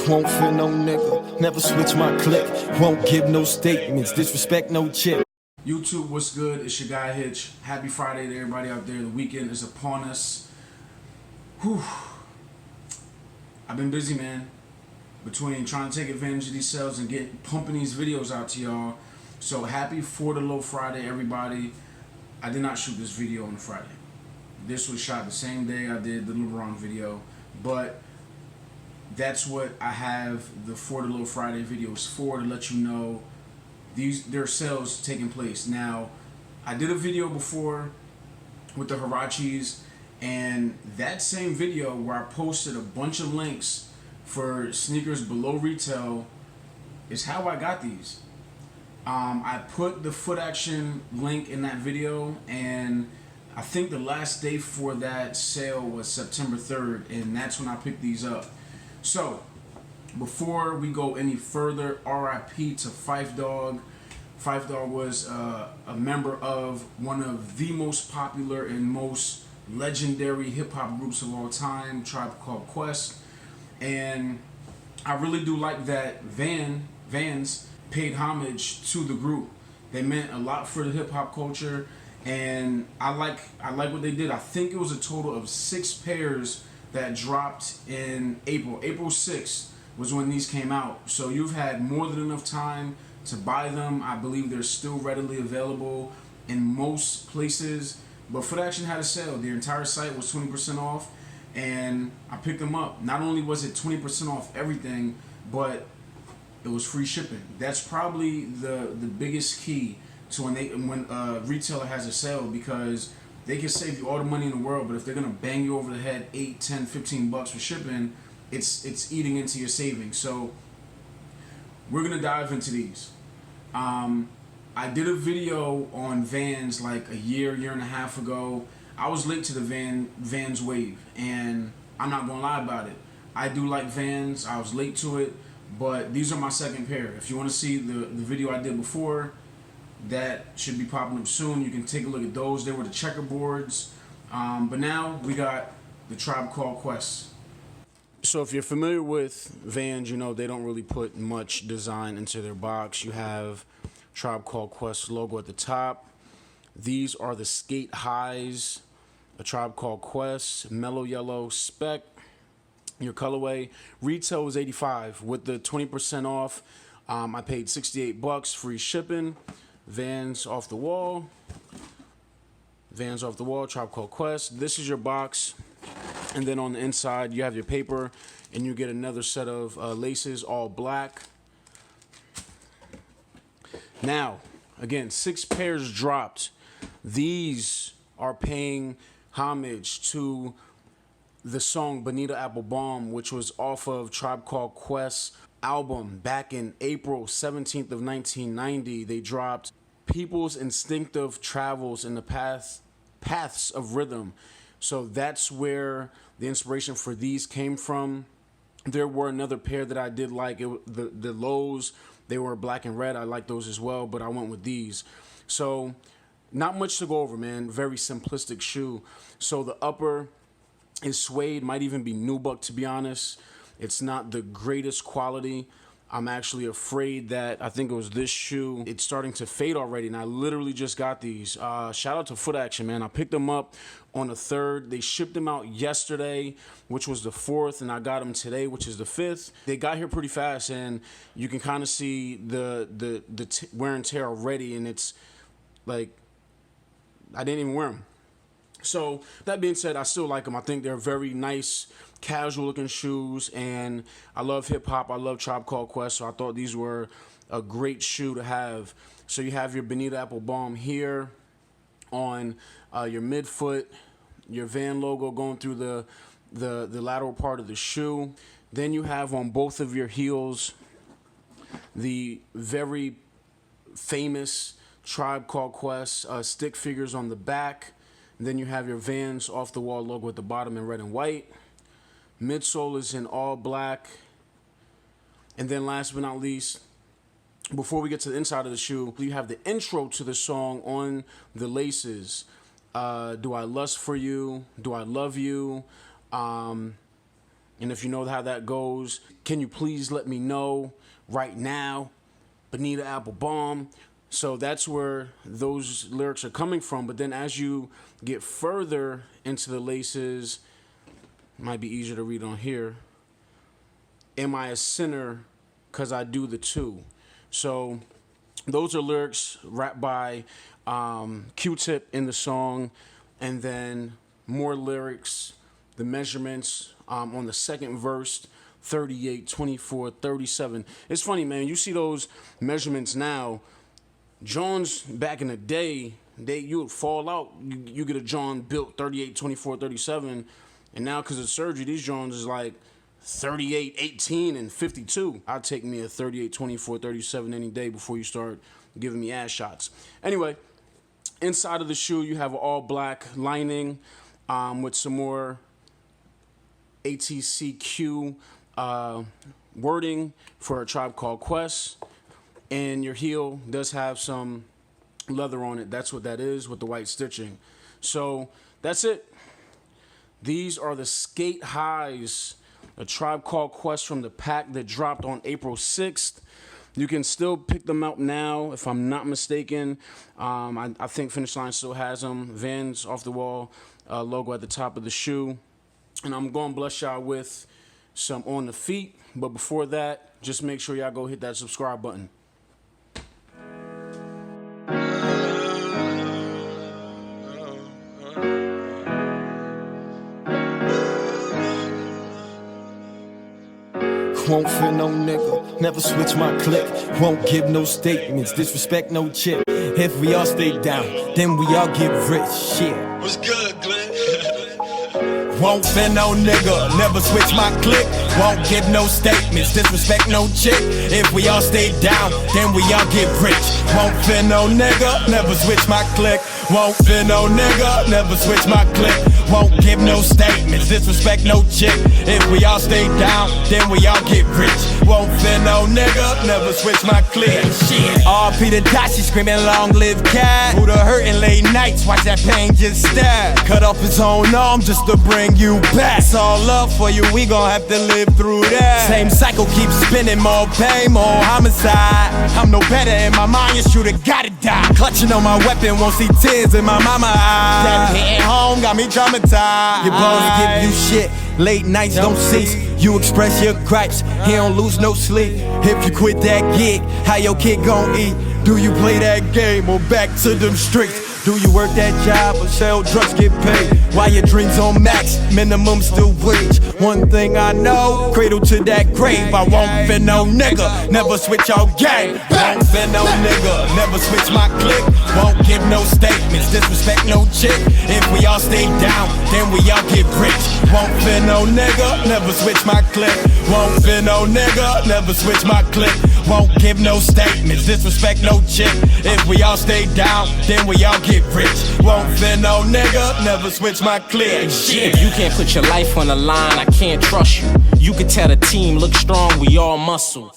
Won't feel no nigga, never switch my click. Won't give no statements, disrespect no chip. YouTube, what's good? It's your guy Hitch. Happy Friday to everybody out there. The weekend is upon us. Whew. I've been busy, man. Between trying to take advantage of these sales and pumping these videos out to y'all. So happy For the Low Friday, everybody. I did not shoot this video on Friday. This was shot the same day I did the LeBron video. But that's what I have the For the Low Friday videos for, to let you know there are sales taking place. Now, I did a video before with the Hirachis, and that same video where I posted a bunch of links for sneakers below retail is how I got these. I put the Foot Action link in that video, and I think the last day for that sale was September 3rd, and that's when I picked these up. So, before we go any further, RIP to Phife Dawg. Phife Dawg was a member of one of the most popular and most legendary hip-hop groups of all time, Tribe Called Quest. And I really do like that Vans paid homage to the group. They meant a lot for the hip-hop culture, and I like what they did. I think it was a total of 6 pairs that dropped in April. April 6th was when these came out. So you've had more than enough time to buy them. I believe they're still readily available in most places. But Foot Action had a sale. The entire site was 20% off, and I picked them up. Not only was it 20% off everything, but it was free shipping. That's probably the biggest key to when a retailer has a sale, because they can save you all the money in the world, but if they're gonna bang you over the head 8, 10, 15 bucks for shipping, it's eating into your savings. So we're gonna dive into these. I did a video on Vans like a year and a half ago. I was late to the Vans wave, and I'm not gonna lie about it. I do like Vans. I was late to it, but these are my second pair. If you want to see the video I did before, that should be popping up soon. You can take a look at those. They were the checkerboards. But now we got the Tribe Called Quest. So if you're familiar with Vans, you know they don't really put much design into their box. You have Tribe Called Quest logo at the top. These are the Sk8-His, a Tribe Called Quest, mellow yellow spec. Your colorway retail was $85. With the 20% off, I paid $68, free shipping. Vans off the wall. Vans off the wall, Tribe Called Quest. This is your box. And then on the inside, you have your paper, and you get another set of laces, all black. Now, again, 6 pairs dropped. These are paying homage to the song Bonita Apple Bomb, which was off of Tribe Called Quest's album back in April 17th of 1990. They dropped People's Instinctive Travels in the Paths of Rhythm. So that's where the inspiration for these came from. There were another pair that I did like. The lows, they were black and red. I like those as well, but I went with these. So not much to go over, man. Very simplistic shoe. So the upper is suede, might even be nubuck, to be honest. It's not the greatest quality. I'm actually afraid that, I think it was this shoe, it's starting to fade already, and I literally just got these. Shout out to Foot Action, man. I picked them up on the 3rd. They shipped them out yesterday, which was the 4th, and I got them today, which is the 5th. They got here pretty fast, and you can kind of see the wear and tear already, and it's like, I didn't even wear them. So that being said, I still like them. I think they're very nice, casual looking shoes, and I love hip hop. I love Tribe Called Quest, so I thought these were a great shoe to have. So you have your Bonita Apple Bomb here on your midfoot, your Van logo going through the lateral part of the shoe. Then you have on both of your heels the very famous Tribe Called Quest stick figures on the back. And then you have your Vans off the wall logo at the bottom in red and white. Midsole is in all black. And then last but not least, before we get to the inside of the shoe, you have the intro to the song on the laces. Do I lust for you? Do I love you? And if you know how that goes, can you please let me know right now? Bonita Applebaum. So that's where those lyrics are coming from. But then as you get further into the laces, it might be easier to read on here. Am I a sinner 'cause I do the two? So those are lyrics rapped by Q-Tip in the song, and then more lyrics, the measurements on the second verse, 38, 24, 37. It's funny, man. You see those measurements now. Johns back in the day, you would fall out. You get a John built 38, 24, 37, and now because of surgery, these Johns is like 38, 18, and 52. I'd take me a 38, 24, 37 any day before you start giving me ass shots. Anyway, inside of the shoe, you have an all-black lining with some more ATCQ wording for A Tribe Called Quest. And your heel does have some leather on it. That's what that is with the white stitching. So that's it. These are the Sk8-His, A Tribe Called Quest from the pack that dropped on April 6th. You can still pick them out now, if I'm not mistaken. I think Finish Line still has them. Vans Off the Wall logo at the top of the shoe. And I'm going to bless y'all with some On the Feet. But before that, just make sure y'all go hit that subscribe button. Won't fear no nigga, never switch my click. Won't give no statements, disrespect no chip. If we all stay down, then we all get rich. Shit. What's good, Glenn? Won't fear no nigga, never switch my click. Won't give no statements, disrespect no chick. If we all stay down, then we all get rich. Won't fear no nigga, never switch my click. Won't fear no nigga, never switch my click. Won't give no statements, disrespect no chick. If we all stay down, then we all get rich. Won't fear no nigga, never switch my click. Shit. R.P. to Dashi screaming long live cat. Who the hurting late nights, watch that pain just stab. Cut off his own arm just to bring you back. It's all love for you, we gon' have to live through that. Same cycle keeps spinning, more pain, more homicide. I'm no better in my mind, you shooter gotta die. Clutching on my weapon, won't see tears in my mama eyes. That hitting home got me traumatized. Your bones give you shit, late nights don't cease. You express your gripes, he don't lose no sleep. If you quit that gig, how your kid gon' eat? Do you play that game or back to them streets? Do you work that job or sell drugs, get paid? While your dreams on max, minimum still wage. One thing I know, cradle to that grave. I won't fear no nigga, never switch your game. Won't fear no nigga, never switch my click. Won't give no statements, disrespect no chick. If we all stay down, then we all get rich. Won't fear no nigga, never switch my click. Won't fear no nigga, never switch my click. Won't give no statements, disrespect no chick. If we all stay down, then we all get rich. Won't fear no nigga, never switch my click. Shit. If you can't put your life on the line, I can't trust you. You can tell the team look strong, we all muscle.